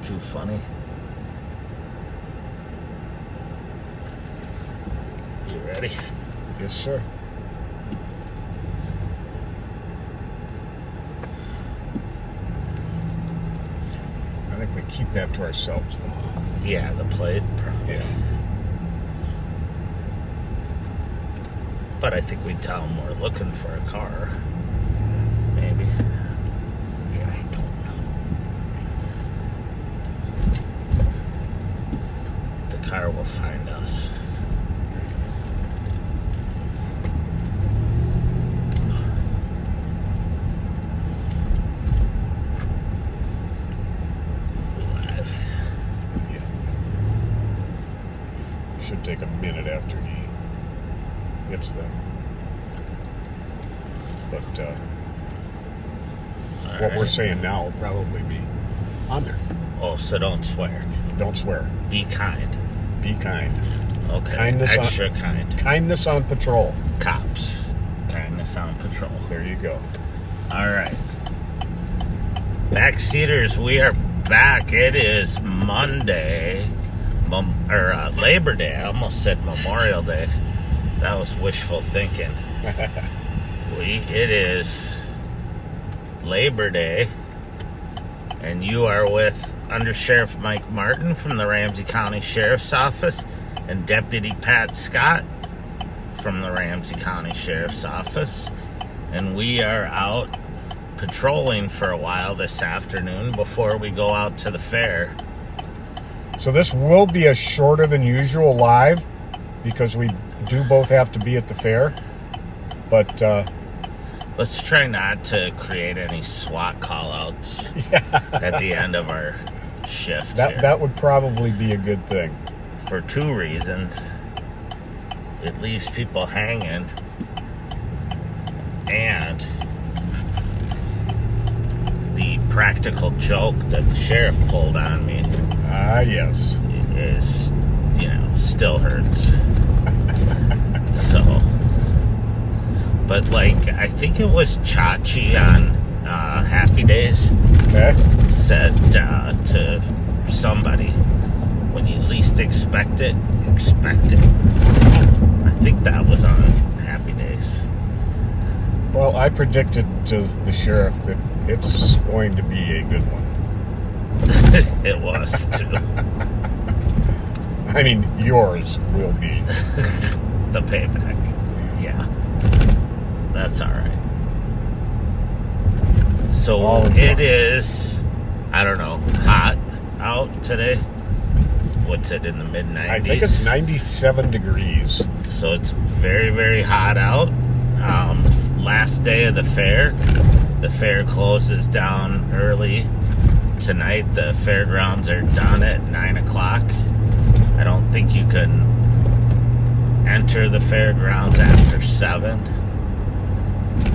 too funny. You ready? Yes, sir. I think we keep that to ourselves, though. Yeah, the plate, probably. Yeah. But I think we'd tell them we're looking for a car. Maybe. Yeah. I don't know. The car will find us. Live. Yeah. Should take a minute after he hits them. But what we're saying now will probably be on there. Oh, so don't swear. Don't swear. Be kind. Be kind. Okay. Kindness Extra kind. Kindness on patrol. Cops. Kindness on patrol. There you go. All right. Backseaters, we are back. It is Monday, Labor Day. I almost said Memorial Day. That was wishful thinking. It is Labor Day, and you are with Undersheriff Mike Martin from the Ramsey County Sheriff's Office and Deputy Pat Scott from the Ramsey County Sheriff's Office. And we are out patrolling for a while this afternoon before we go out to the fair. So this will be a shorter than usual live because we do both have to be at the fair. But let's try not to create any SWAT call-outs at the end of our shift. That would probably be a good thing. For two reasons. It leaves people hanging, and the practical joke that the sheriff pulled on me yes. is, still hurts. So, but I think it was Chachi on Happy Days said to somebody, when you least expect it, expect it. I think that was on Happy Days. Well, I predicted to the sheriff that it's going to be a good one. It was, too. I mean, yours will be. The payback. Yeah. That's all right. So it is, I don't know, hot out today. What's it, in the mid-90s? I think it's 97 degrees. So it's very, very hot out. Last day of the fair. The fair closes down early tonight. The fairgrounds are done at 9 o'clock. I don't think you can enter the fairgrounds after 7.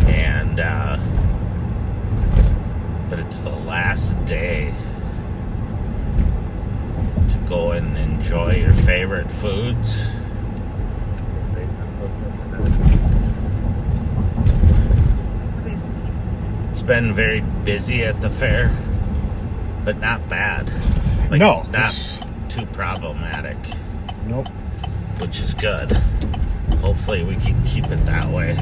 And, but it's the last day to go and enjoy your favorite foods. It's been very busy at the fair, but not bad. No. Not too problematic. Nope. Which is good. Hopefully we can keep it that way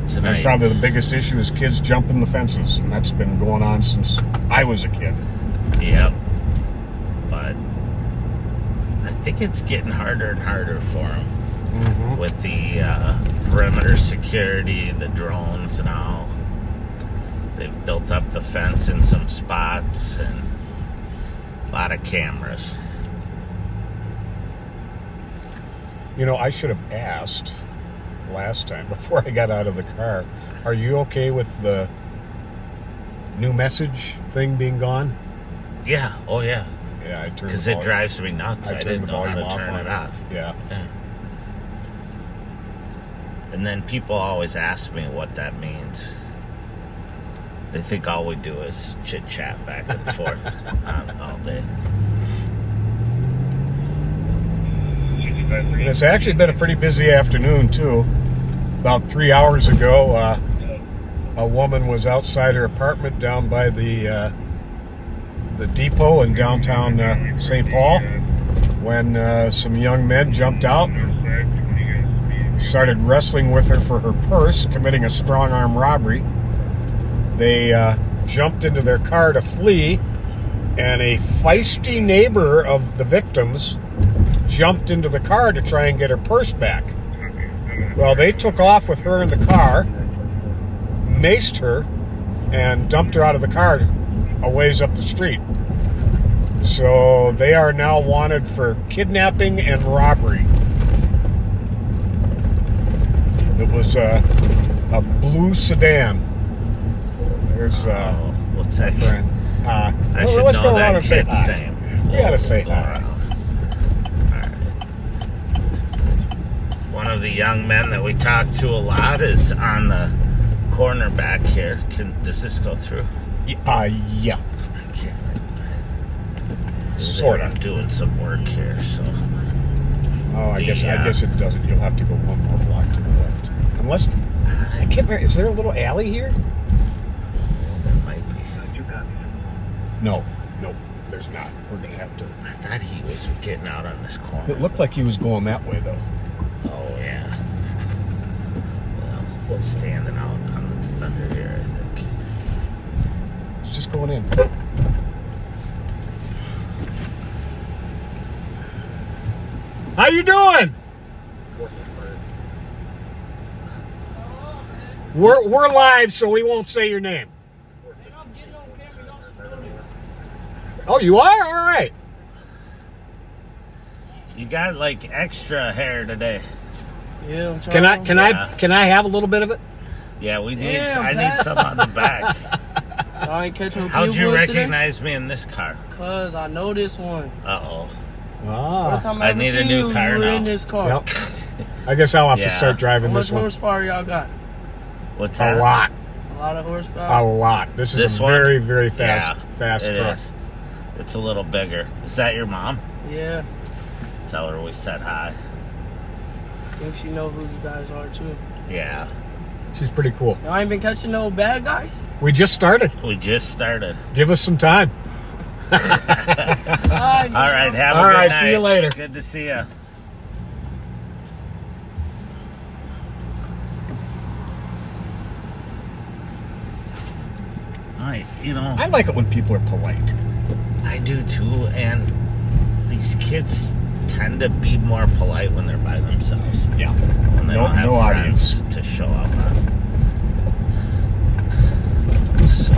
tonight. And probably the biggest issue is kids jumping the fences, and that's been going on since I was a kid. Yep. But I think it's getting harder and harder for them. Mm-hmm. With the perimeter security, the drones now. They've built up the fence in some spots and a lot of cameras. I should have asked last time before I got out of the car, are you okay with the new message thing being gone? Yeah. Oh, yeah. Yeah, I turned because it drives me nuts. I didn't know how to turn it off. Yeah. And then people always ask me what that means. They think all we do is chit chat back and forth all day. And it's actually been a pretty busy afternoon too. About 3 hours ago, a woman was outside her apartment down by the the depot in downtown St. Paul when some young men jumped out and started wrestling with her for her purse, committing a strong-arm robbery. They jumped into their car to flee, and a feisty neighbor of the victims jumped into the car to try and get her purse back. Well, they took off with her in the car, maced her, and dumped her out of the car a ways up the street. So they are now wanted for kidnapping and robbery. It was a blue sedan. There's what's that? friend. I should let's know go that around and say kid's hi. name. We gotta say hi. One of the young men that we talk to a lot is on the corner back here. Does this go through? Yeah. I can't. Sorta. I'm doing some work here, so. Oh, I guess it doesn't. You'll have to go one more block to the left. Unless I can't remember. Is there a little alley here? There might be. No, there's not. We're gonna have to. I thought he was getting out on this corner. It looked like he was going that way, though. Oh yeah. Well, we're standing out on the under here, I think. He's just going in. How you doing? We're live, so we won't say your name. Oh, you are? All right. You got like extra hair today. Yeah, I'm trying. Can I have a little bit of it? Yeah, we need. Yeah, I need some on the back. I ain't catching no How'd you boys today? recognize me in this car? Cause I know this one. Uh-oh. First time I I ever need a seen new you, car you were now. in this car. Yep. I guess I'll have to Yeah. start How driving much this one. horsepower y'all got? What's A that? lot. A lot of horsepower. A lot. This is This a one? very, very fast It truck. is. It's a little bigger. Is that your mom? Yeah. Tell her we said hi. I think she know who you guys are too. Yeah. She's pretty cool. Y'all ain't been catching no bad guys. We just started. We just started. Give us some time. All right, have a All good right, night. see you later. Good to see you. I like it when people are polite. I do too, and these kids tend to be more polite when they're by themselves. Yeah. When they don't have no friends to show up on. So,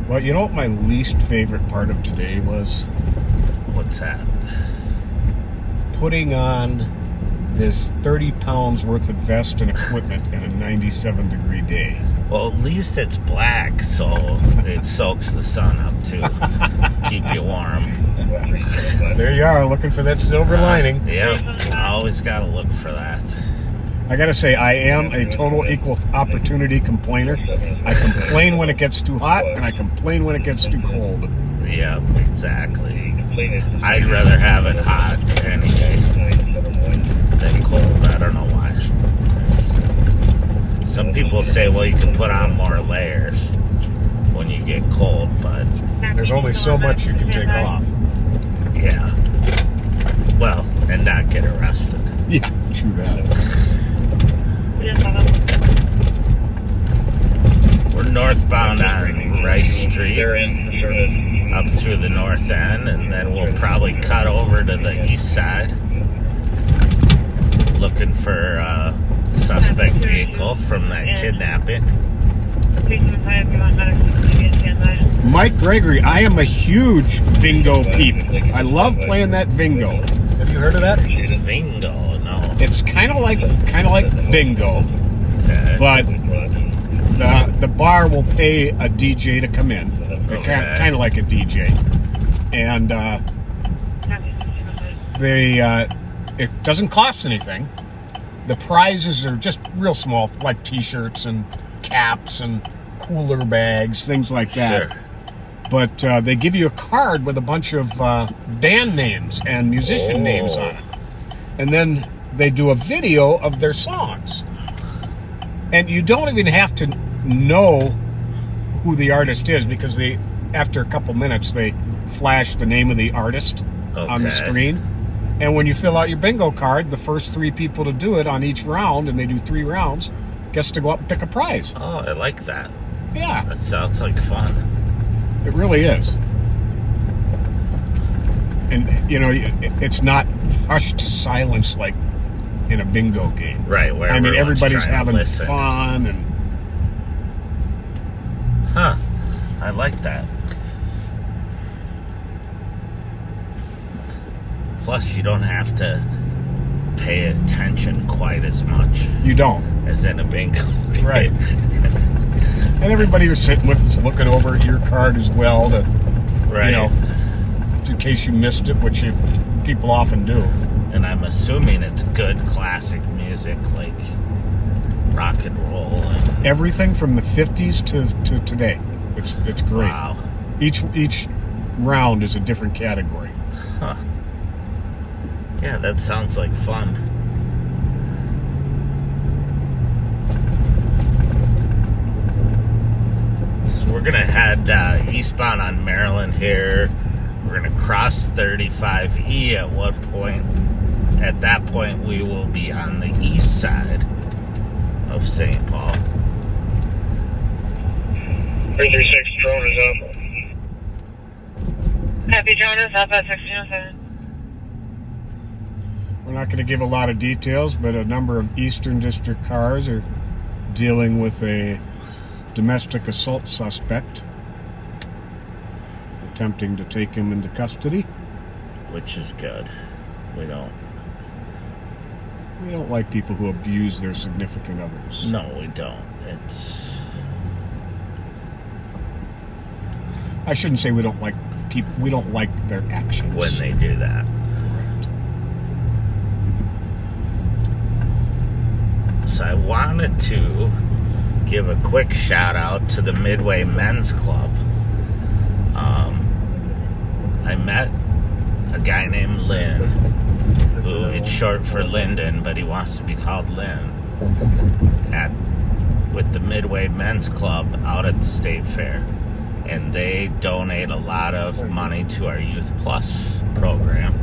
Well, you know what my least favorite part of today was? what's that? Putting on this 30 pounds worth of vest and equipment in a 97-degree day. Well, at least it's black, so it soaks the sun up to keep you warm. There you are, looking for that silver lining. Yep, I always gotta look for that. I gotta say, I am a total equal opportunity complainer. I complain when it gets too hot, and I complain when it gets too cold. Yep, exactly. I'd rather have it hot anyway than cold. I don't know why. Some people say, well, you can put on more layers when you get cold, but There's only so much you can take off. yeah. Well, and not get arrested. Yeah, true that. We're northbound on Rice Street, up through the north end, and then we'll probably cut over to the east side, looking for a suspect vehicle from that kidnapping. Mike Gregory, I am a huge Vingo peep. I love playing that Vingo. Have you heard of that? Vingo, no. It's kind of like bingo, Okay. but the bar will pay a DJ to come in. Okay. Kind of like a DJ, and it doesn't cost anything. The prizes are just real small, like T-shirts and caps and cooler bags, things like that. Sure. But they give you a card with a bunch of band names and musician names on it. And then they do a video of their songs. And you don't even have to know who the artist is because after a couple minutes, they flash the name of the artist on the screen. And when you fill out your bingo card, the first 3 people to do it on each round, and they do 3 rounds, gets to go up and pick a prize. Oh, I like that. Yeah. That sounds like fun. It really is. And, it's not hushed silence like in a bingo game. Right, where everybody's having fun. And Huh. I like that. Plus, you don't have to pay attention quite as much. You don't. As in a bingo game. Right. And everybody you're sitting with is looking over at your card as well to, in case you missed it, which people often do. And I'm assuming it's good classic music like rock and roll. And everything from the 50s to today. It's great. Wow. Each round is a different category. Huh. Yeah, that sounds like fun. So we're going to head eastbound on Maryland here. We're going to cross 35E at what point? At that point, we will be on the east side of St. Paul. 336 drone is up. Happy drone is up at 1607. We're not going to give a lot of details, but a number of Eastern District cars are dealing with a domestic assault suspect, attempting to take him into custody. Which is good. We don't like people who abuse their significant others. No, we don't. I shouldn't say we don't like people. We don't like their actions when they do that. Correct. So I wanted to give a quick shout out to the Midway Men's Club. I met a guy named Lynn, who it's short for Lyndon, but he wants to be called Lynn, with the Midway Men's Club out at the State Fair. And they donate a lot of money to our Youth Plus program.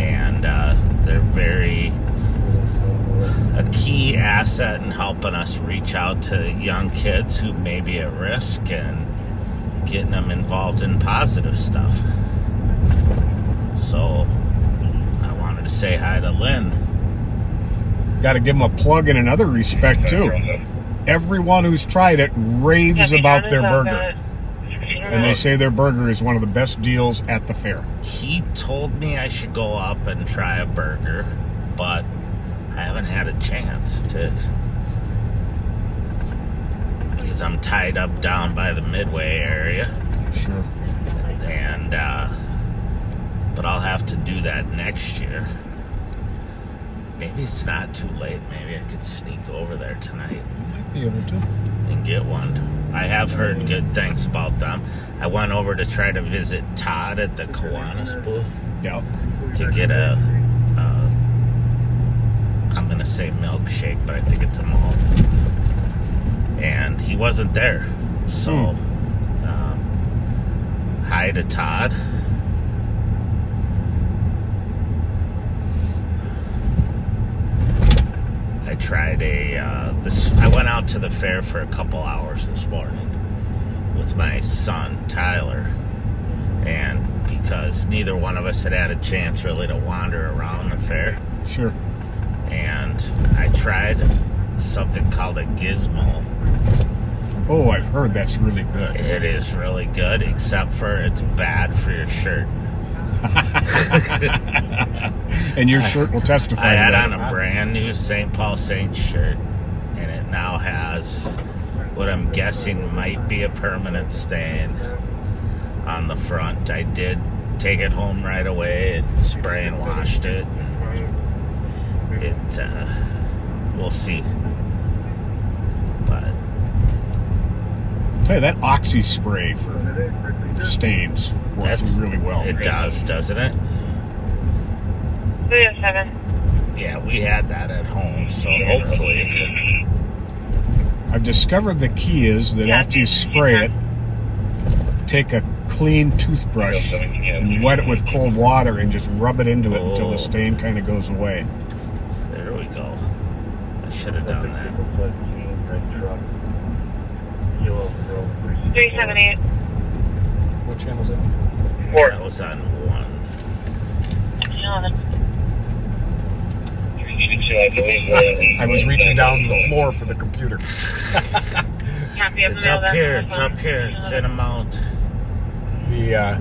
And they're a key asset in helping us reach out to young kids who may be at risk and getting them involved in positive stuff. So I wanted to say hi to Lynn. Got to give them a plug in another respect too. Everyone who's tried it raves about their burger. And they say their burger is one of the best deals at the fair. He told me I should go up and try a burger, but I haven't had a chance to, because I'm tied up down by the Midway area. Sure. And but I'll have to do that next year. Maybe it's not too late. Maybe I could sneak over there tonight. You might be able to. And get one. I have heard good things about them. I went over to try to visit Todd at the Kiwanis booth. Yeah. To get I'm going to say milkshake, but I think it's a malt. And he wasn't there. So, hi to Todd. I tried I went out to the fair for a couple hours this morning with my son, Tyler. And because neither one of us had a chance really to wander around the fair. Sure. And I tried something called a gizmo. Oh, I've heard that's really good. It is really good, except for it's bad for your shirt. And your shirt will testify. I had on a brand new St. Paul Saints shirt, and it now has what I'm guessing might be a permanent stain on the front. I did take it home right away and spray and washed it. We'll see. But tell you, that oxy spray for stains works really well. It does, doesn't it? 307. Yeah, we had that at home, so hopefully I've discovered the key is that after you spray it, take a clean toothbrush and wet it with cold water and just rub it into it until the stain kind of goes away. There we go. I should have done that. 378. What channel is that? That was on 1. I was reaching down to the floor for the computer. Copy of the It's mail up then. here. It's up here. It's in a mount. The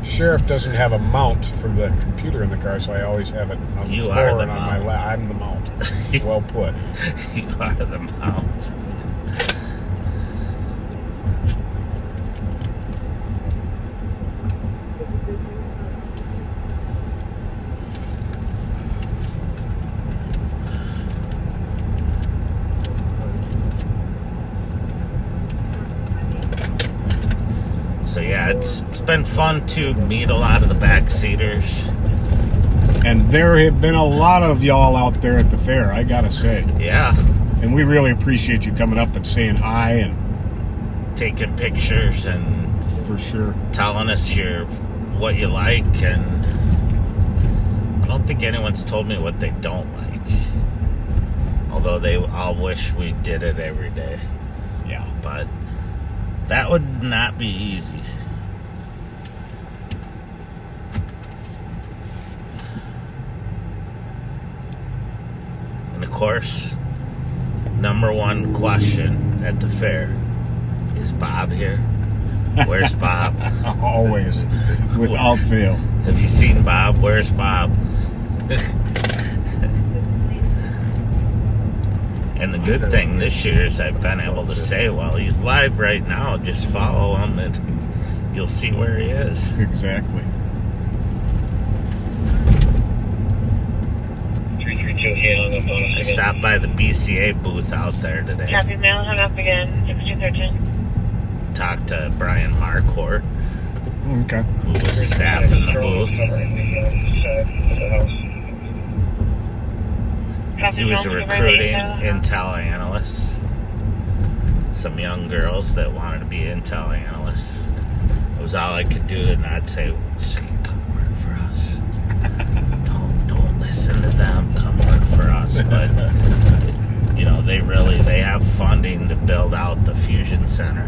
sheriff doesn't have a mount for the computer in the car, so I always have it on the You floor are the and on my mount. lap. I'm the mount. Well put. You are the mount. So yeah, it's been fun to meet a lot of the backseaters. And there have been a lot of y'all out there at the fair, I gotta say. Yeah, And we really appreciate you coming up and saying hi, and taking pictures and for sure. telling us what you like, and I don't think anyone's told me what they don't like. Although they all wish we did it every day. Yeah. But that would not be easy. And of course, number one question at the fair, is Bob here? Where's Bob? Always, without fail. Have you seen Bob? Where's Bob? And the good thing this year is I've been able to say, well, he's live right now. Just follow him and you'll see where he is. Exactly. 332 I stopped by the BCA booth out there today. Copy mail, hung up again. 1613. Talked to Brian Marcourt, Okay. who was staffing the booth. He was recruiting intel analysts. Some young girls that wanted to be intel analysts. It was all I could do to not say, come work for us. Don't listen to them. Come work for us. But you know, they have funding to build out the fusion center,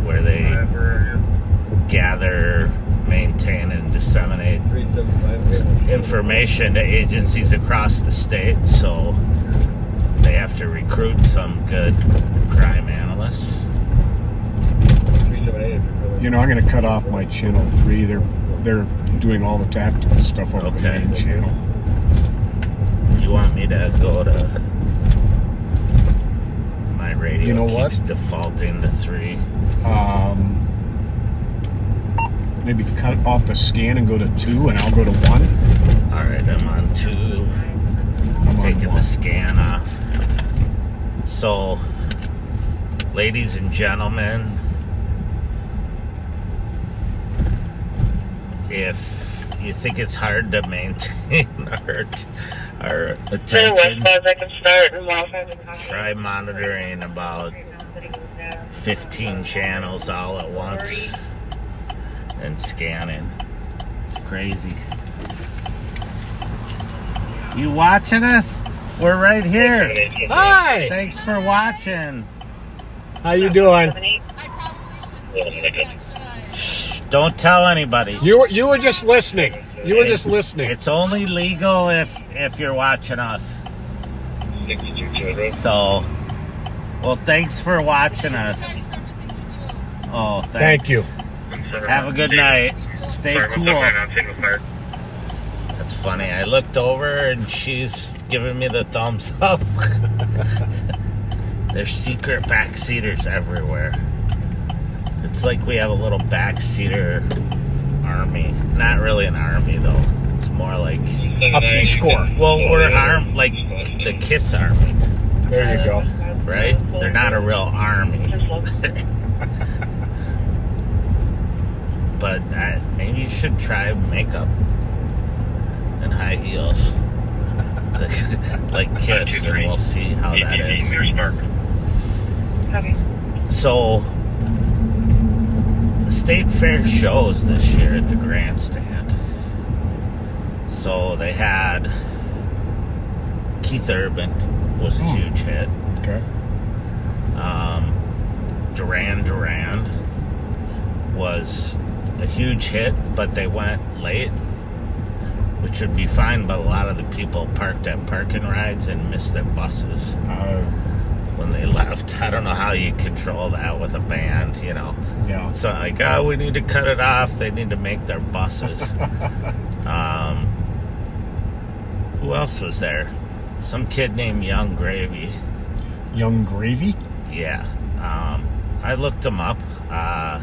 where they gather, maintain, and disseminate information to agencies across the state. So they have to recruit some good crime analysts. You know, I'm going to cut off my channel 3. They're doing all the tactical stuff over the main channel. You want me to go to my radio? You know what? Keeps defaulting to 3. Maybe cut off the scan and go to 2, and I'll go to 1. All right, I'm on 2. I'm Taking on the 1. scan off. So, ladies and gentlemen, if you think it's hard to maintain our attention, I can start in 105. try monitoring about 15 channels all at once and scanning. It's crazy. You watching us? We're right here. Hi! Thanks for watching. How you doing? Shh, don't tell anybody. You were just listening. You were just listening. It's only legal if you're watching us. So, well, thanks for watching us. Oh, thanks. Thank you. Have a good night. Stay cool. That's funny. I looked over and she's giving me the thumbs up. There's secret backseaters everywhere. It's like we have a little backseater army. Not really an army, though. It's more like A Peace Corps. well, we're armed like the KISS Army, There you go. right? They're not a real army. But maybe you should try makeup and high heels. like Kiss, and we'll see how that is. Mirrors Park. Copy. So, the state fair shows this year at the grandstand. So they had Keith Urban was a huge hit. Okay. Duran Duran was a huge hit, but they went late, which would be fine, but a lot of the people parked at parking rides and missed their buses when they left. I don't know how you control that with a band, you know. Yeah. It's not like, oh, we need to cut it off. They need to make their buses. Who else was there? Some kid named Young Gravy. Young Gravy? Yeah. I looked him up. I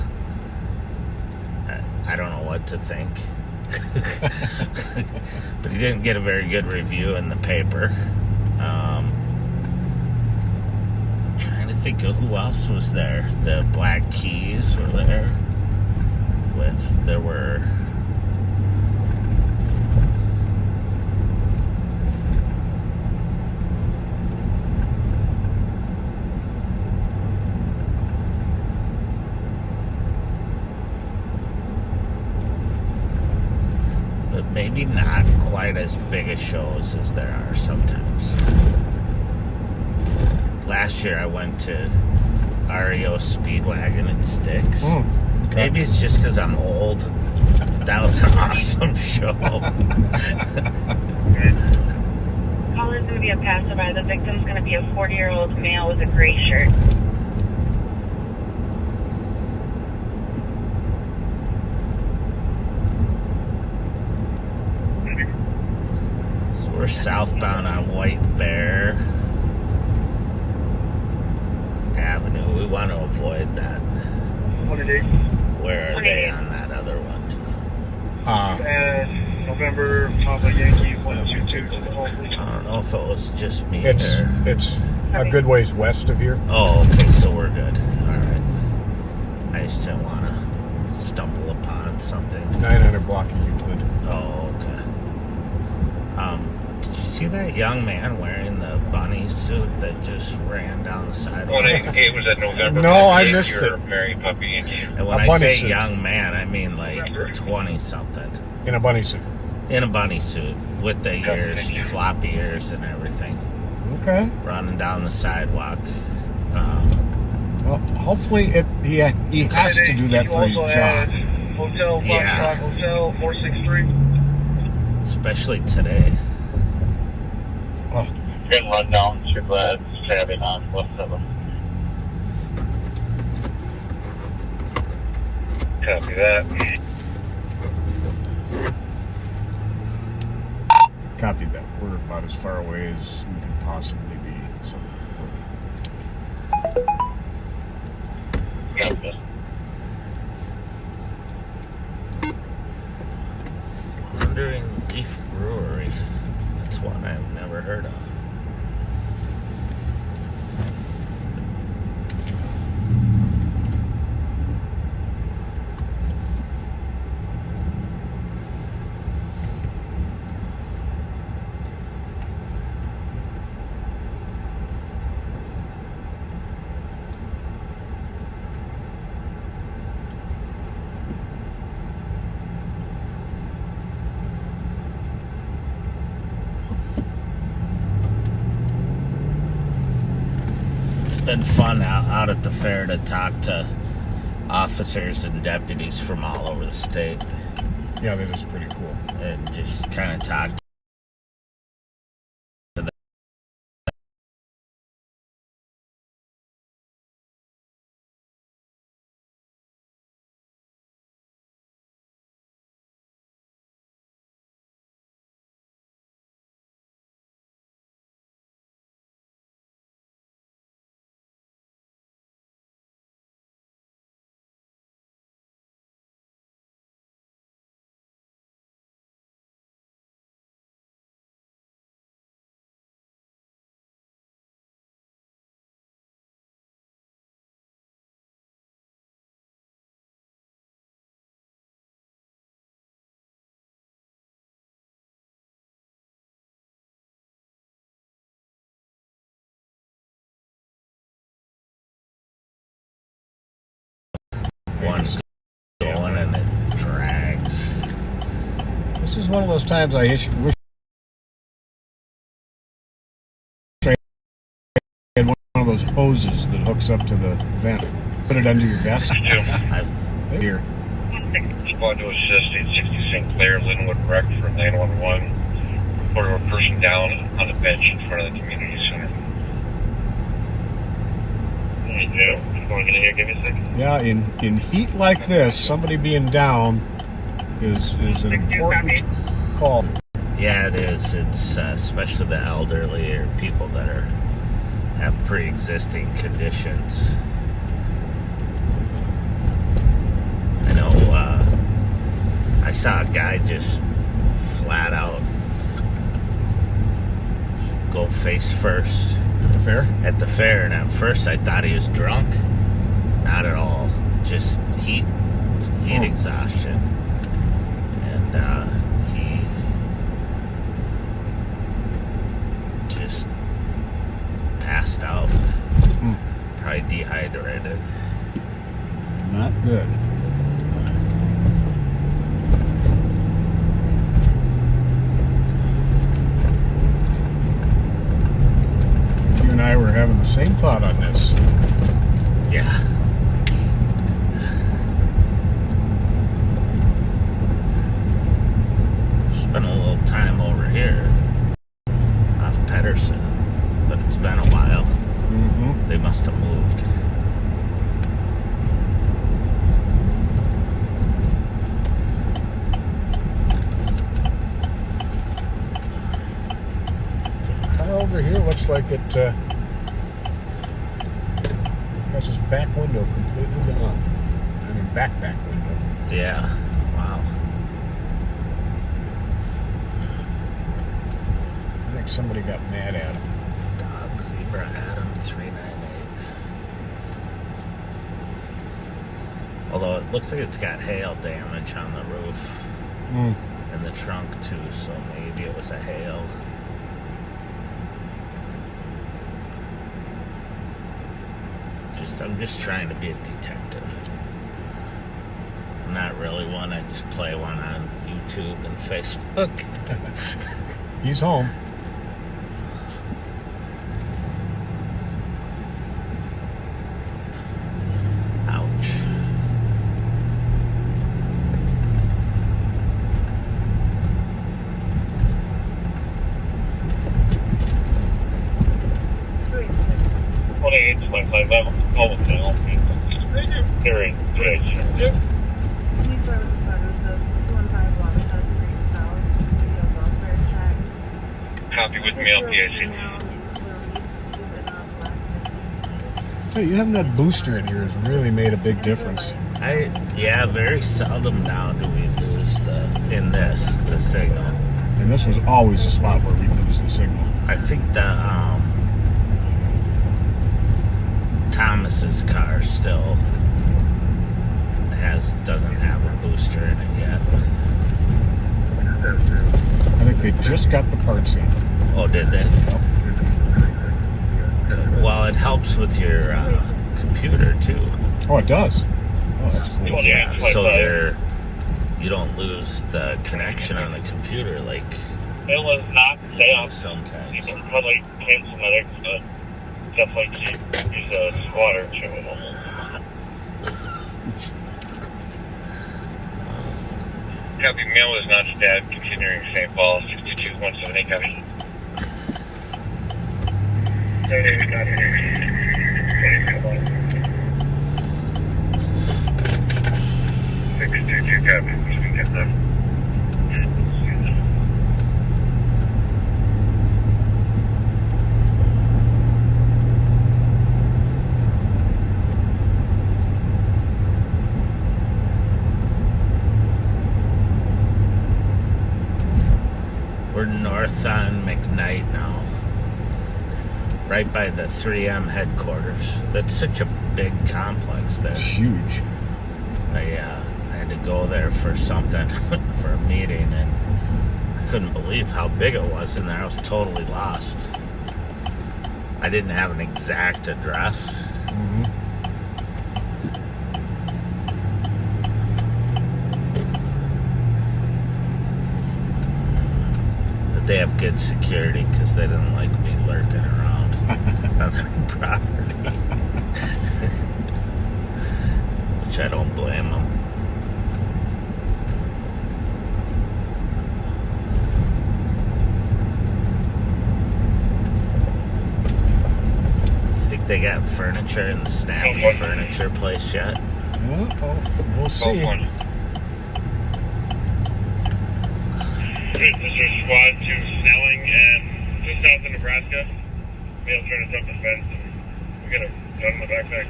don't know what to think. But he didn't get a very good review in the paper. Trying to think of who else was there. The Black Keys were there. There were... but maybe not quite as big a shows as there are sometimes. Last year I went to REO Speedwagon and Styx. Okay. Maybe it's just because I'm old. That was an awesome show. Call is going to be a passerby. The victim's going to be a 40-year-old male with a gray shirt. So we're southbound on White Bear Avenue. We want to avoid that. Where are they on that other one? November, Papa Yankee, 122. I don't know if it was just me It's or... a good ways west of here. Oh, okay, so we're good. All right. I just didn't want to stumble upon something. 900 block of Euclid. Oh, okay. Did you see that young man wearing the bunny suit that just ran down the sidewalk? It was at November. No, I missed it. Mary Puppy Yankee. And when A I bunny say suit. young man, I mean like 20-something. In a bunny suit. In a bunny suit with the ears, floppy ears and everything. Okay. Running down the sidewalk. Well, hopefully he has to do that for his job. Hotel, Yeah. Hotel, 463. Especially today. Oh, Can run down to Glad Cabin on West 7. Copy that. copy that. We're about as far away as we could possibly be. So, Copy. Wandering Leaf Brewery. That's one I've never heard of. It's been fun out at the fair to talk to officers and deputies from all over the state yeah, that is pretty cool. and just kind of talk latest. Going and it drags. This is one of those times I wish I had one of those hoses that hooks up to the vent. Put it under your vest. Here. Squad to assist 860 St. Clair, Linwood Rec for 911. Report a person down on a bench in front of the community center. Give me a second. Yeah, in heat like this, somebody being down is an important call. Yeah, it is. It's especially the elderly or people that have pre-existing conditions. I know. I saw a guy just flat out go face first At the fair? at the fair, and at first I thought he was drunk. Not at all. Just heat exhaustion, and he just passed out. Probably dehydrated. Not good. You and I were having the same thought on this. Yeah. Spent a little time over here off Pedersen, but it's been a while. Mm-hmm. They must have moved. Car over here looks like it has its back window completely gone. I mean, back window. Yeah. Wow. I think somebody got mad at him. Dog Zebra Adam 398. Although it looks like it's got hail damage on the roof and the trunk too, so maybe it was a hail. I'm just trying to be a detective. I'm not really one. I just play one on YouTube and Facebook. He's home. Ouch. Copy with me, LPIC. Hey, you having that booster in here has really made a big difference. Very seldom now do we lose the signal. And this was always a spot where we lose the signal. I think the Thomas's car still doesn't have a booster in it yet. I think they just got the parts in. Oh, did they? Yep. Well, it helps with your computer too. Oh, it does. Oh, that's cool. Yeah, so you don't lose the connection on the computer like It was not safe. sometimes. You can probably cancel medics, but definitely use a squatter to Copy, mail is not stat, continuing St. Paul, 62178, copy. Hey, copy. Hey, come on. 622, copy. Just get them. We're north on McKnight now, right by the 3M headquarters. That's such a big complex there. It's huge. I had to go there for something, for a meeting, and I couldn't believe how big it was in there. I was totally lost. I didn't have an exact address. Mm-hmm. they have good security because they didn't like me lurking around on their property. Which I don't blame them. You think they got furniture in the Snappy furniture place yet? We'll see. This is Squad 2 Snelling and just south of Nebraska. Male trying to jump the fence. We got a gun in the backpack.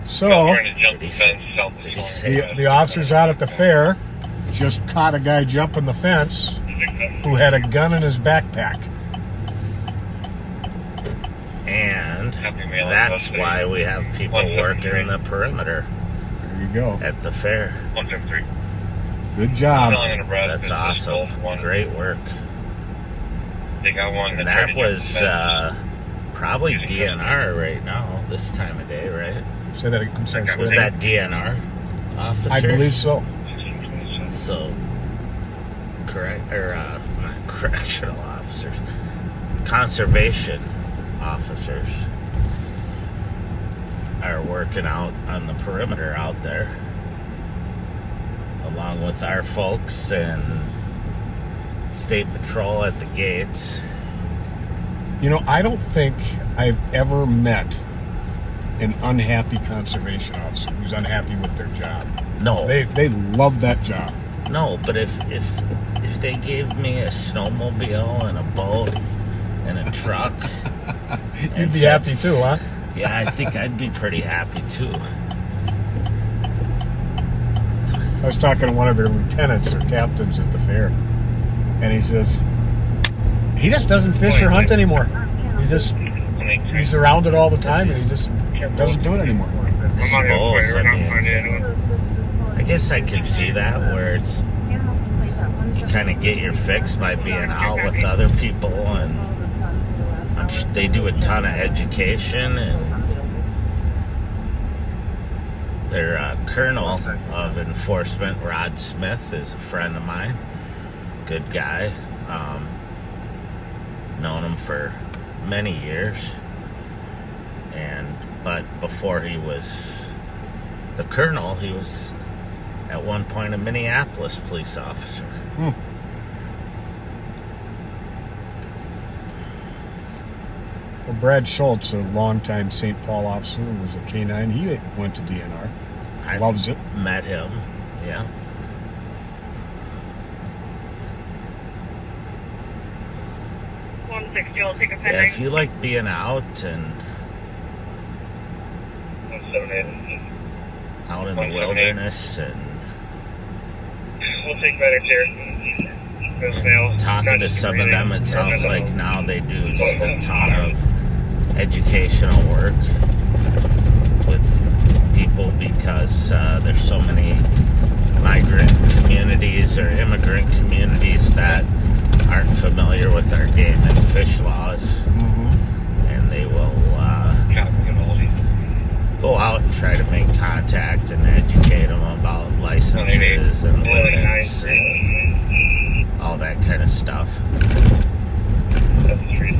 So, Trying to jump the fence south of Snelling. the officers out at the fair just caught a guy jumping the fence who had a gun in his backpack. And that's why we have people working the perimeter There you go. at the fair. 173. Good job. Snelling and Nebraska. That's awesome. Great work. They got one And tried that to jump was the fence. probably DNR right now, this time of day, right? Say that. I'm sorry. Was that DNR officers? I believe so. 1627. So, correct, or not correctional officers, conservation officers are working out on the perimeter out there, along with our folks and state patrol at the gates. You know, I don't think I've ever met an unhappy conservation officer who's unhappy with their job. No, They love that job. no, but if they gave me a snowmobile and a boat and a truck, You'd and be said, happy too, huh? yeah, I think I'd be pretty happy too. I was talking to one of their lieutenants or captains at the fair, and he says he just doesn't fish or hunt anymore. He's around it all the time, and he just doesn't do it anymore. I suppose. I mean, I guess I can see that where it's you kind of get your fix by being out with other people, and I'm sure they do a ton of education, and their colonel of enforcement, Rod Smith, is a friend of mine. Good guy. Known him for many years, but before he was the colonel, he was at one point a Minneapolis police officer. Well, Brad Schultz, a longtime St. Paul officer, was a K-9. He went to DNR. Loves it. Met him, yeah. 160 will take a pen Yeah, ring. if you like being out and 178. out in the wilderness and We'll take medics here. talking to some of them, it sounds like now they do just a ton of educational work with people because there's so many migrant communities or immigrant communities that aren't familiar with our game and fish laws, and they will go out and try to make contact and educate them about licenses and limits and all that kind of stuff. 7th Street.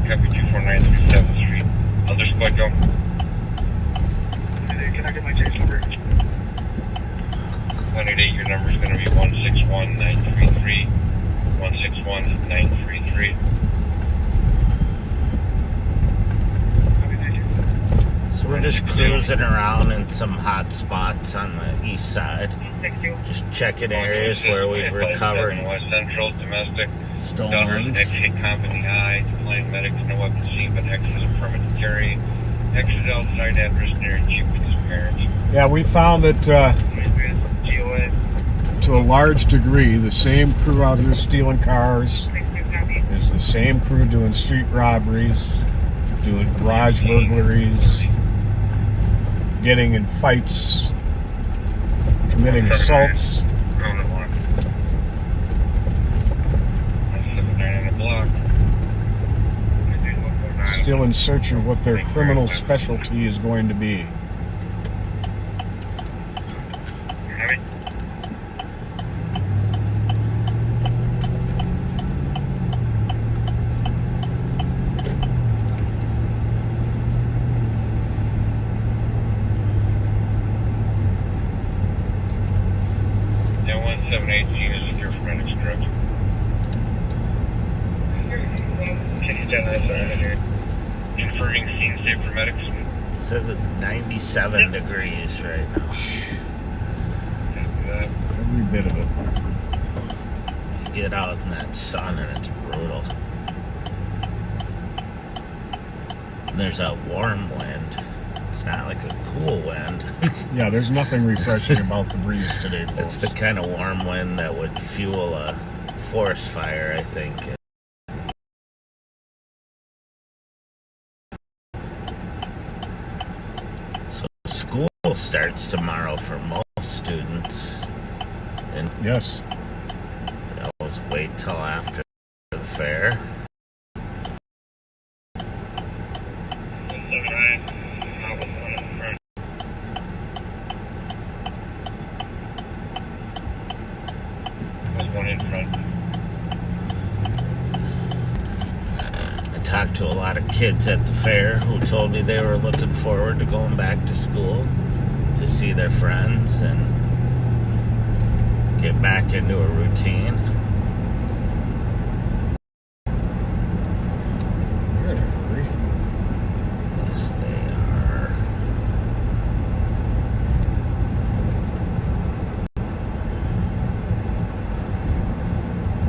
Copy 249 7th Street. Other squad go. Can I get my chase number? 188, your number is going to be 161933. 161933. So we're just cruising around in some hot spots on the east side, just checking areas where we've recovered West Central, domestic. stones. Exit company I, deploying medics, no weapon seen, but exit is a permit to carry. Exit outside address near Chief with his parents. Yeah, we found that GOA. to a large degree, the same crew out here stealing cars is the same crew doing street robberies, doing garage burglaries, getting in fights, committing assaults. Still in search of what their criminal specialty is going to be. Confirming scene state for medics. It says it's 97 degrees right now. Every bit of it. Get out in that sun and it's brutal. And there's a warm wind. It's not like a cool wind. Yeah, there's nothing refreshing about the breeze today, folks. It's the kind of warm wind that would fuel a forest fire, I think. So school starts tomorrow for most students. And Yes. they always wait till after the fair. There's one in front. I talked to a lot of kids at the fair who told me they were looking forward to going back to school to see their friends and get back into a routine. They're in a hurry. Yes, they are.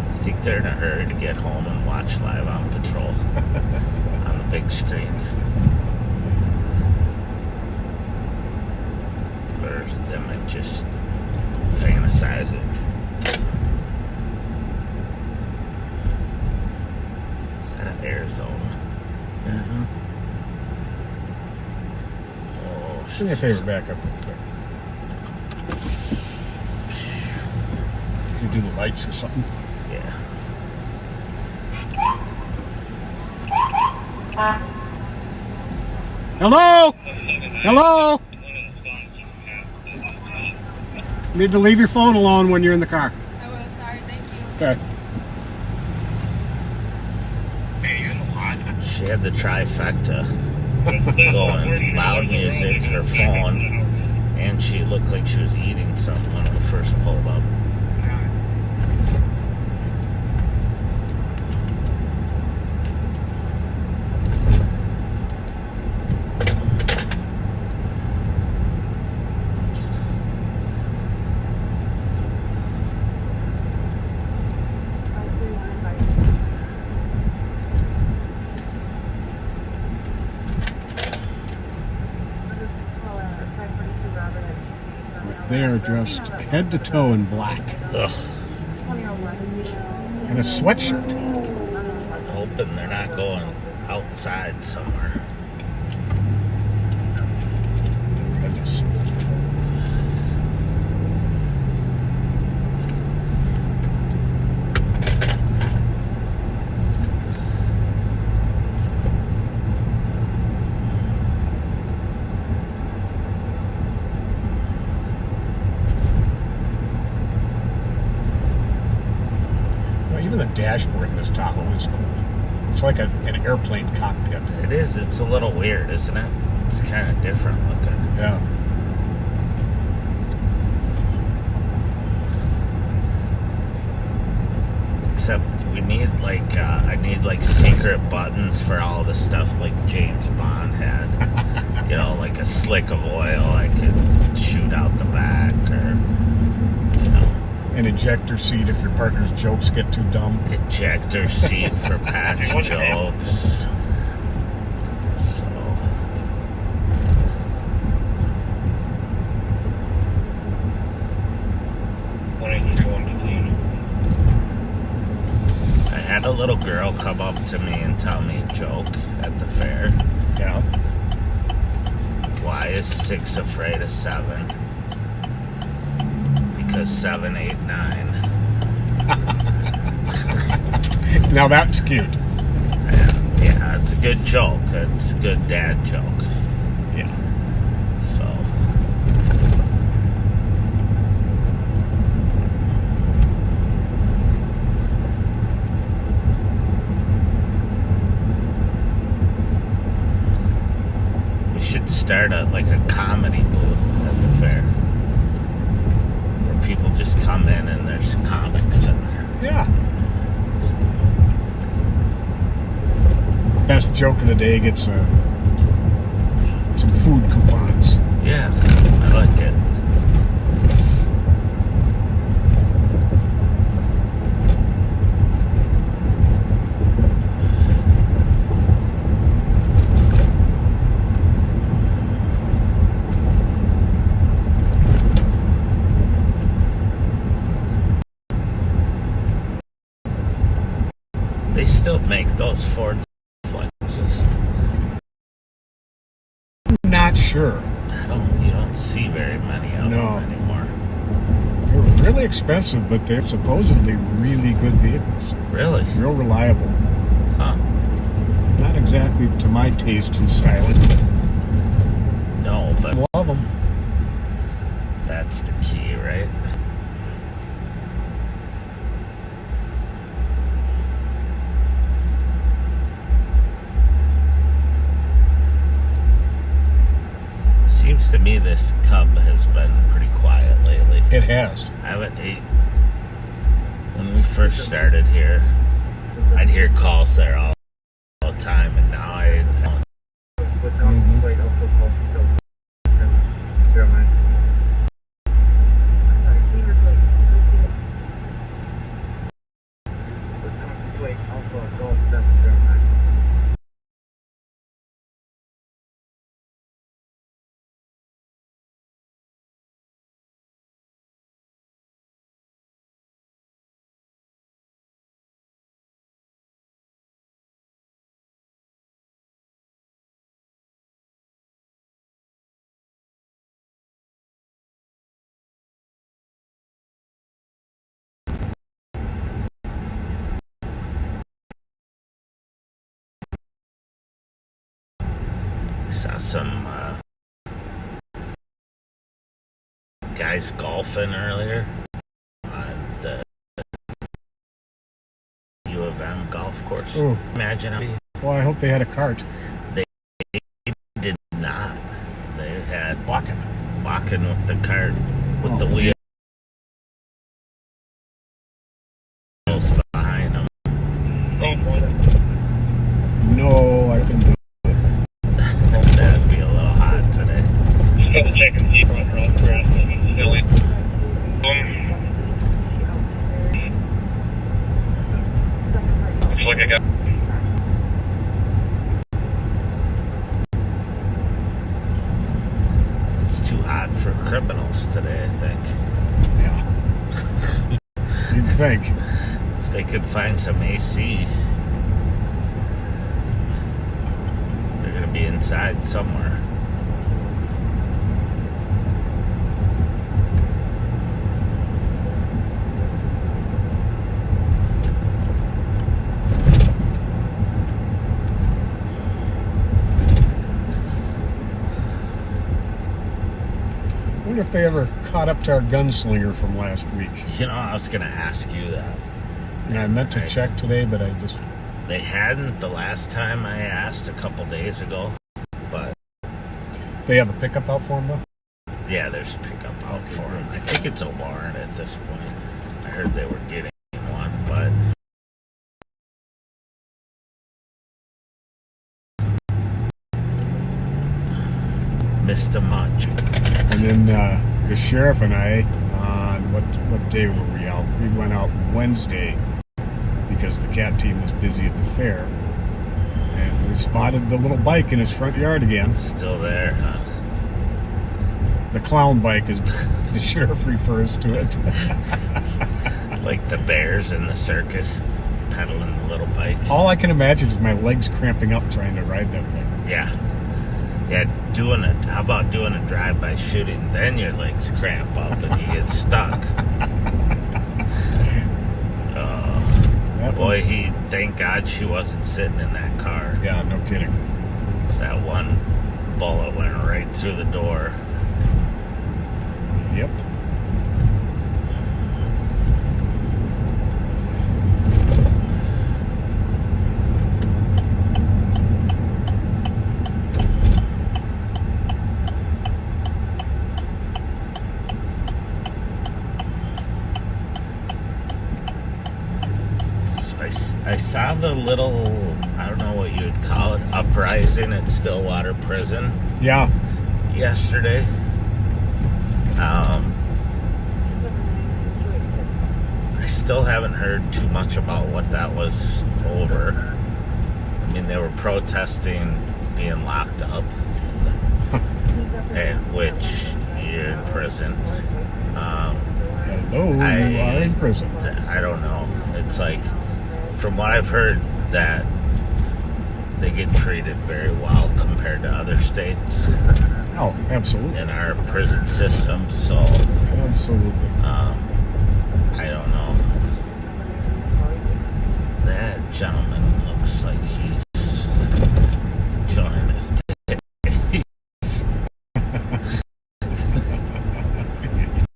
I think they're in a hurry to get home and watch Live on Patrol on the big screen. Or they might just fantasize it. Is that Arizona? Mm-hmm. Oh, Do me a favor, back up real quick. You do the lights or something? Yeah. Hello? Hello? You need to leave your phone alone when you're in the car. I will. Sorry. Thank you. Okay. She had the trifecta going, loud music, her phone, and she looked like she was eating something when we first pulled up. They are dressed head to toe in black Ugh. and a sweatshirt. I'm hoping they're not going outside somewhere. Goodness. Even the dashboard in this Tahoe is cool. It's like an airplane cockpit. It is. It's a little weird, isn't it? It's kind of different looking. Yeah. Except we need like I need like secret buttons for all the stuff like James Bond had. You know, like a slick of oil I could shoot out the back, or you know, An ejector seat if your partner's jokes get too dumb. ejector seat for Pat's jokes. So I had a little girl come up to me and tell me a joke at the fair. Yeah. Why is 6 afraid of 7? Because 7, 8, 9. Now that's cute. Yeah, it's a good joke. It's a good dad joke. Yeah. So we should start like a comedy booth at the fair, where people just come in and there's comics in there. Yeah. best joke of the day gets some food coupons. Yeah, I like it. They still make those Ford Flexes. Not sure. You don't see very many of No. them anymore. They're really expensive, but they're supposedly really good vehicles. Really? Real reliable. Huh? Not exactly to my taste and styling. No, but Love them. that's the key, right? Seems to me this Cub has been pretty quiet lately. It has. I haven't. When we first started here, I'd hear calls there all the time, and now I don't. Saw some guys golfing earlier on the U of M golf course. Ooh. Imagine how Well, I hope they had a cart. they did not. They had Walking. with the cart with Oh. the wheels behind them. No, I can do it. That'd be a little hot today. Just got to check and see around the grass. Silly. Looks like I got. It's too hot for criminals today, I think. Yeah. You'd think. If they could find some AC, they're gonna be inside somewhere. I wonder if they ever caught up to our gunslinger from last week. You know, I was gonna ask you that. And I meant to check today, but I just... They hadn't the last time I asked a couple days ago, but They have a pickup out for him, though? yeah, there's a pickup out for him. I think it's a warrant at this point. I heard they were getting one, but missed a much. And then the sheriff and I, on what day were we out? We went out Wednesday because the cat team was busy at the fair. And we spotted the little bike in his front yard again. Still there, huh? The clown bike, as the sheriff refers to it. Like the bears in the circus pedaling the little bike. All I can imagine is my legs cramping up trying to ride that thing. Yeah. Yeah, how about doing a drive-by shooting? Then your legs cramp up and you get stuck. That Boy, thank God she wasn't sitting in that car. Yeah, no kidding. 'Cause that one bullet went right through the door. Yep. So I saw the little, I don't know what you'd call it, uprising at Stillwater Prison Yeah. yesterday. I still haven't heard too much about what that was over. I mean, they were protesting being locked up, at which you're in prison. Hello, you are in prison. I don't know. It's like, from what I've heard, that they get treated very well compared to other states Oh, absolutely. in our prison system. So, Absolutely. I don't know. That gentleman looks like he's enjoying his day.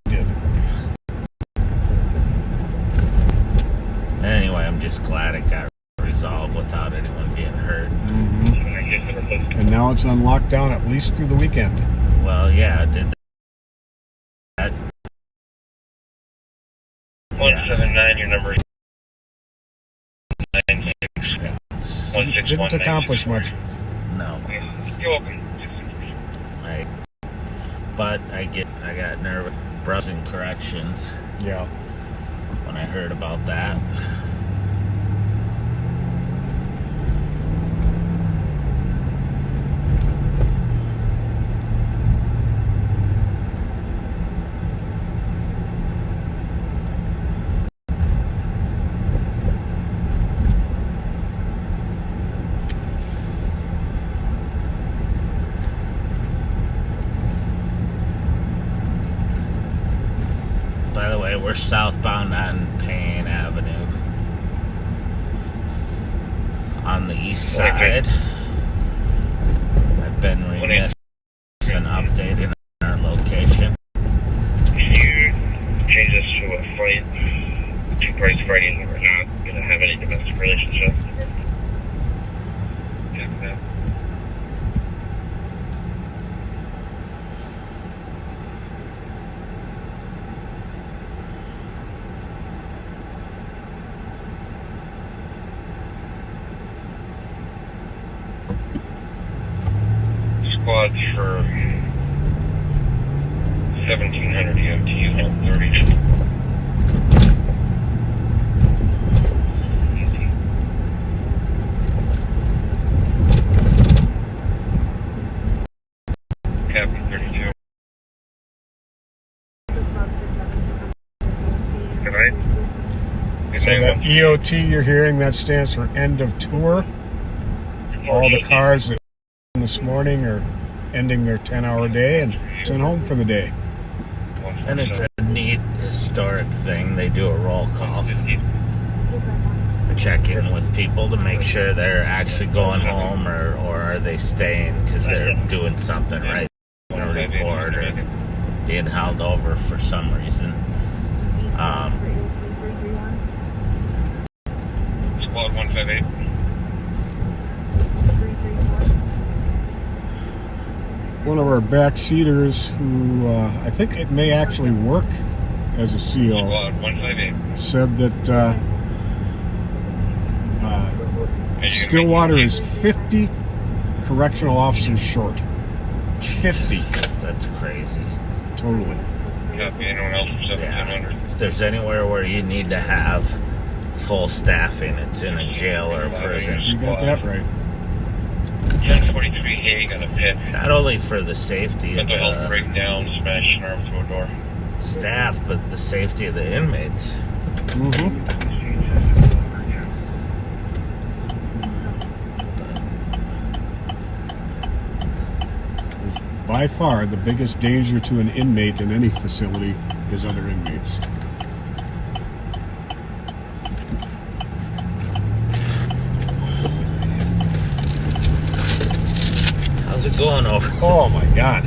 Did. Anyway, I'm just glad it got resolved without anyone being hurt. And now it's on lockdown at least through the weekend. Well, yeah, did that. 179, your number is 9. Didn't accomplish much. No. You're welcome. But I got nervous. Browsing corrections Yeah. when I heard about that. By the way, we're southbound on Payne Avenue on the east side. I've been remiss in updating our location. Can you change this to a flight? Two parties fighting that we're not going to have any domestic relationship. Yeah. Squad for 1700 EMT on 30. Captain 32. Good night. So that EOT you're hearing, that stands for end of tour. All the cars that this morning are ending their 10-hour day and sent home for the day. And it's a neat historic thing. They do a roll call. Check in with people to make sure they're actually going home or are they staying because they're doing something right in a report or being held over for some reason. Squad 158. One of our backseaters who I think it may actually work as a SEAL Squad 158. said that Stillwater is 50 correctional officers short. 50. That's crazy. Totally. Copy. Anyone else from 1700? If there's anywhere where you need to have full staffing, it's in a jail or a prison. You got that right. 1043 Hague on a pit. Not only for the safety of Mental health the breakdown, smashed an arm through a door. staff, but the safety of the inmates. Mm-hmm. By far, the biggest danger to an inmate in any facility is other inmates. How's it going over? Oh my God!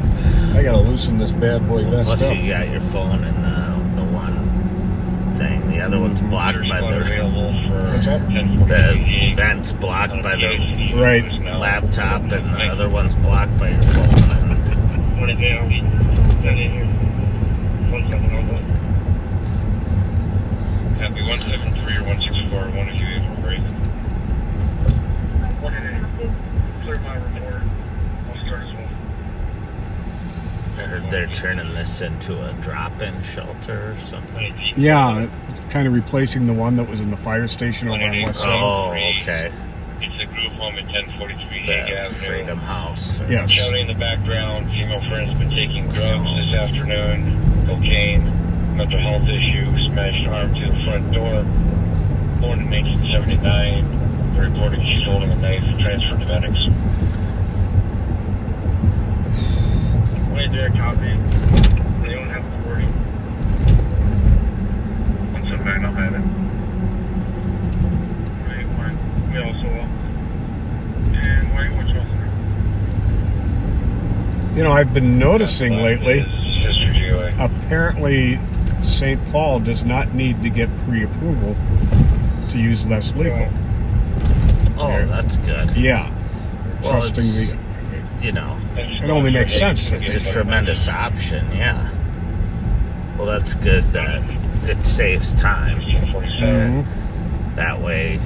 I gotta loosen this bad boy vest Plus, up. you got your phone in the one thing. The other one's blocked by the What's that? vent's blocked by the Right. laptop, and the other one's blocked by your phone. Happy 173 or 164, one of you able to break. they're turning this into a drop-in shelter or something. Yeah, kind of replacing the one that was in the fire station over on West 7th. Oh, okay. It's a group home at 1043 The Hague Avenue. Freedom House. Yes. Shouting in the background, female friend's been taking drugs this afternoon, cocaine, mental health issue, smashed arm to the front door. Born in 1979, reporting she's holding a knife, transferred to medics. Wait there, copy. They don't have to worry. Once I'm back, I'll have it. Right, one. We also will. And why what's wrong? You know, I've been noticing lately, Sister GOA. apparently St. Paul does not need to get pre-approval to use less lethal. Oh, that's good. Yeah. They're Well, trusting it's, the... you know, It only makes sense. it's a tremendous option, yeah. Well, that's good that it saves time. Mhm. That way,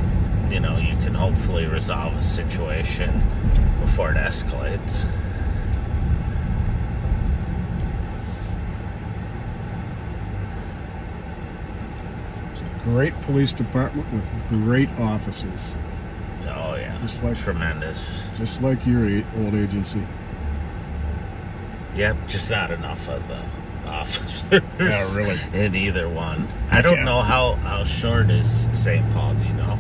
you know, you can hopefully resolve a situation before it escalates. Great police department with great officers, Oh, yeah. Just like- Tremendous. just like your old agency. Yep, just not enough of the officers. Yeah, really. In either one. I don't Yeah. know how short is St. Paul, do you know?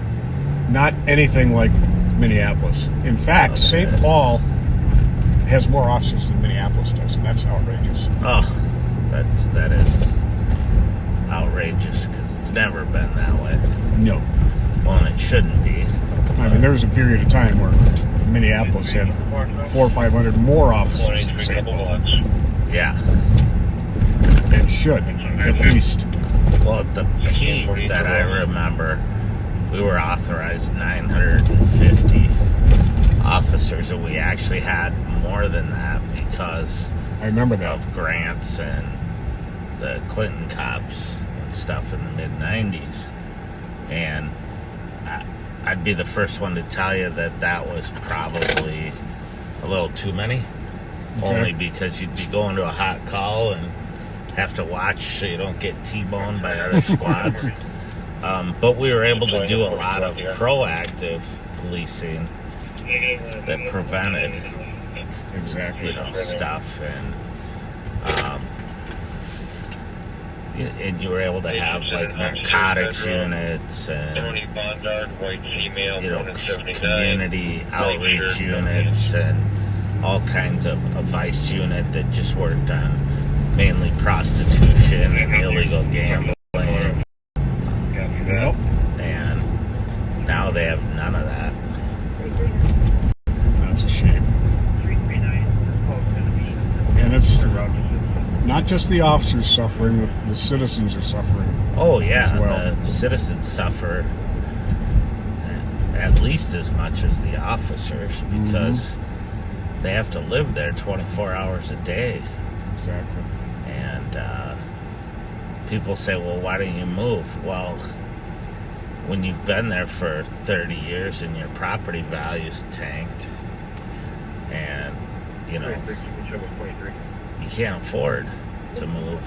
Not anything like Minneapolis. In fact, Okay. St. Paul has more officers than Minneapolis does, and that's outrageous. Oh, that is outrageous because it's never been that way. No. Well, and it shouldn't be. I mean, there was a period of time where Minneapolis had 400 or 500 more officers than St. Paul. Yeah. And should, at least. Well, at the peak that I remember, we were authorized 950 officers, and we actually had more than that because I remember that. of grants and the Clinton cops and stuff in the mid-90s. And I'd be the first one to tell you that was probably a little too many. Okay. Only because you'd be going to a hot call and have to watch so you don't get T-boned by other squads. But we were able to do a lot of proactive policing that prevented, Exactly. you know, stuff, and you were able to have like narcotics units and, Tony Bondard, white female, you know, born in 79. community outreach units and all kinds of a vice unit that just worked on mainly prostitution and illegal gambling. Yep. And now they have none of that. That's a shame. And it's not just the officers suffering, the citizens are suffering. Oh yeah, As well. the citizens suffer at least as much as the officers because they have to live there 24 hours a day. Exactly. And people say, well, why don't you move? Well, when you've been there for 30 years and your property value's tanked and, you know, you can't afford to move.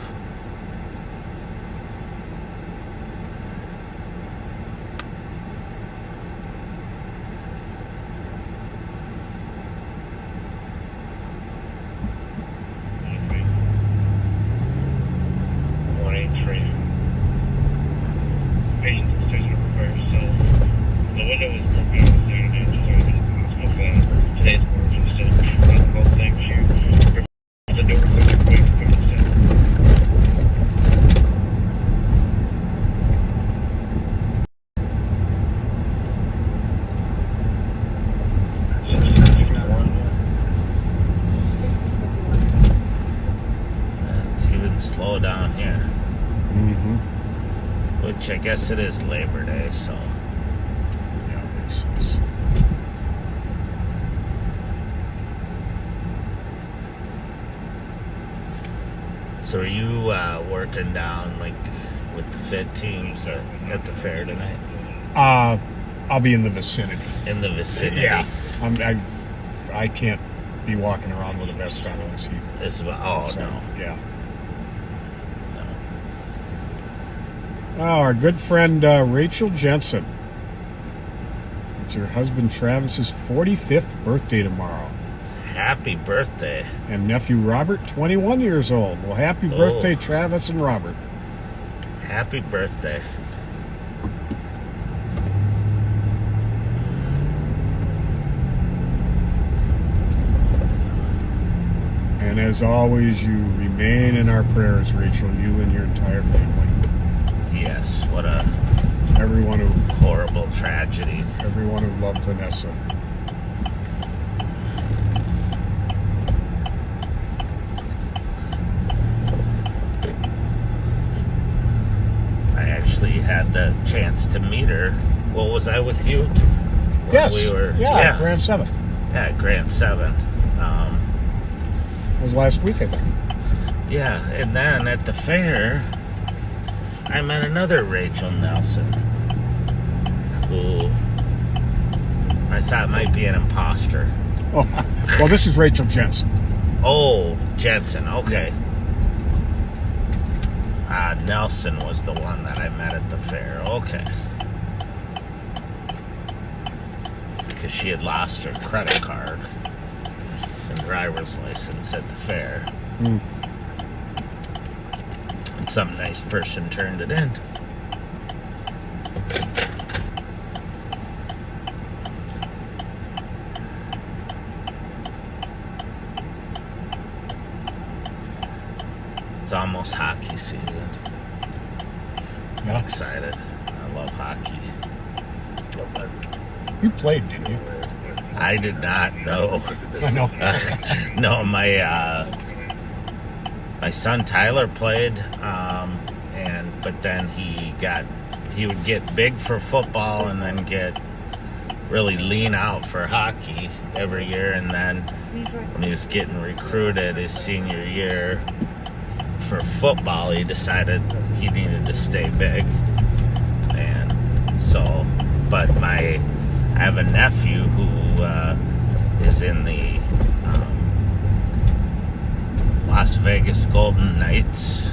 It's even slow down here, which I guess it is Labor Day, so. Yeah, it makes sense. So are you working down like with the Fed teams at the fair tonight? I'll be in the vicinity. In the vicinity? Yeah. I can't be walking around with a vest on in this heat. It's about, oh, So, no. Yeah. No. Oh, our good friend Rachel Jensen. It's her husband Travis's 45th birthday tomorrow. Happy birthday. And nephew Robert, 21 years old. Well, happy birthday, Travis and Robert. Happy birthday. And as always, you remain in our prayers, Rachel, you and your entire family. Yes, what a Everyone who horrible tragedy. loved Vanessa. I actually had the chance to meet her. What was I with you? When Yes. We were, yeah, Grand 7. Yeah, Grand 7. It was last week, I think. Yeah, and then at the fair, I met another Rachel Nelson, who I thought might be an imposter. Oh, well, this is Rachel Jensen. Oh, Jensen, okay. Nelson was the one that I met at the fair, okay. Because she had lost her credit card and driver's license at the fair. Mm. And some nice person turned it in. It's almost hockey season. Yeah. I'm excited. I love hockey. You played, didn't you? I did not know. I know. No, my son Tyler played, but then he would get big for football and then get really lean out for hockey every year, and then when he was getting recruited his senior year for football, he decided he needed to stay big, and so, but I have a nephew who is in the Las Vegas Golden Knights,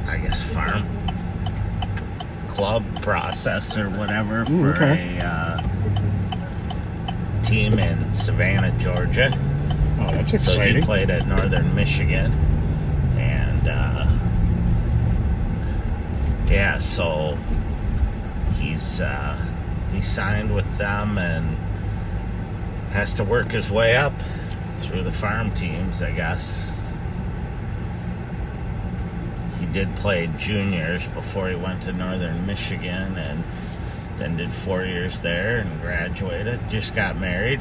I guess farm club process or whatever for a team in Savannah, Georgia. Oh, that's So exciting. he played at Northern Michigan, and yeah, so he signed with them and has to work his way up through the farm teams, I guess. He did play juniors before he went to Northern Michigan, and then did 4 years there and graduated. Just got married.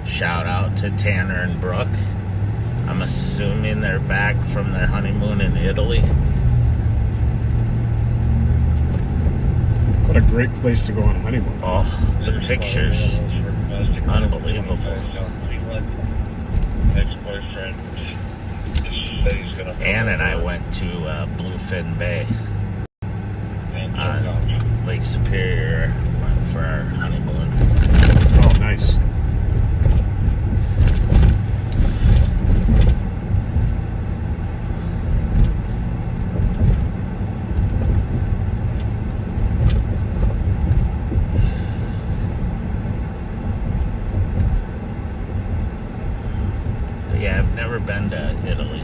Shout out to Tanner and Brooke. I'm assuming they're back from their honeymoon in Italy. What a great place to go on a honeymoon. Oh, the pictures. Unbelievable. Ex-boyfriend said he's gonna. Ann and I went to Bluefin Bay on Lake Superior for our honeymoon. Oh, nice. But yeah, I've never been to Italy.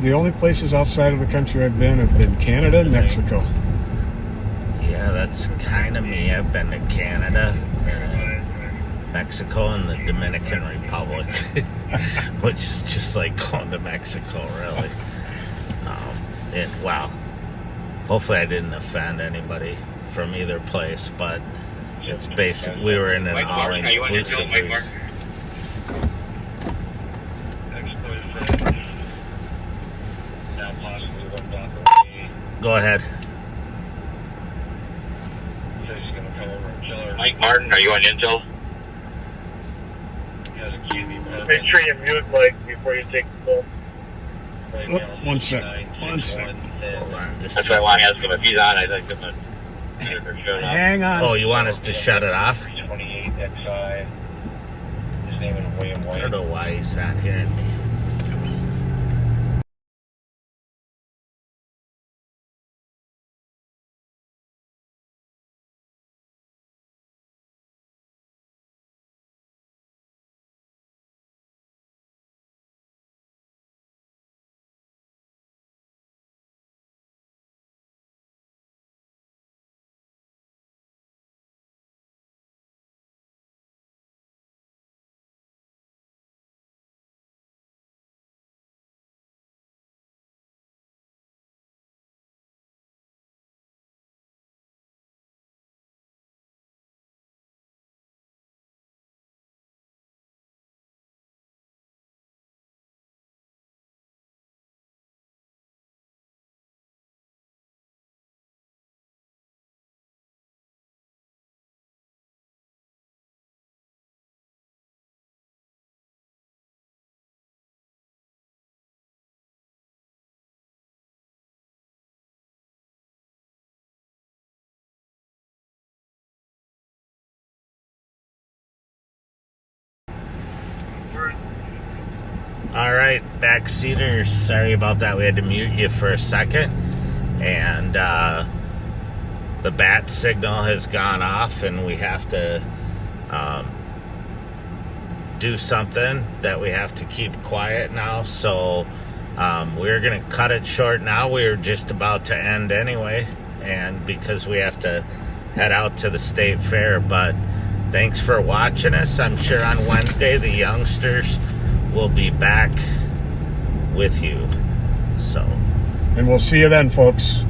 The only places outside of the country I've been have been Canada and Mexico. Yeah, that's kind of me. I've been to Canada, Mexico, and the Dominican Republic, which is just like going to Mexico, really. Wow. Hopefully I didn't offend anybody from either place, but it's basic. We were in an all-inclusive. Ex-boyfriend. Now possibly one block away. Go ahead. Says he's gonna come over and kill her. Mike Martin, are you on Intel? He has a candy bar. Make sure you mute Mike before you take the call. Right Oh, now, one sec. 961, One sec. Hold on. Just That's why I want to ask him if he's on. I'd like him to Hang on. Oh, you want us to shut it off? 328 XI. His name is William I White. don't know why he's not hearing me. All right, backseaters. Sorry about that. We had to mute you for a second. And the bat signal has gone off, and we have to do something that we have to keep quiet now. So we're going to cut it short now. We were just about to end anyway, and because we have to head out to the state fair. But thanks for watching us. I'm sure on Wednesday the youngsters will be back with you. So, And we'll see you then, folks.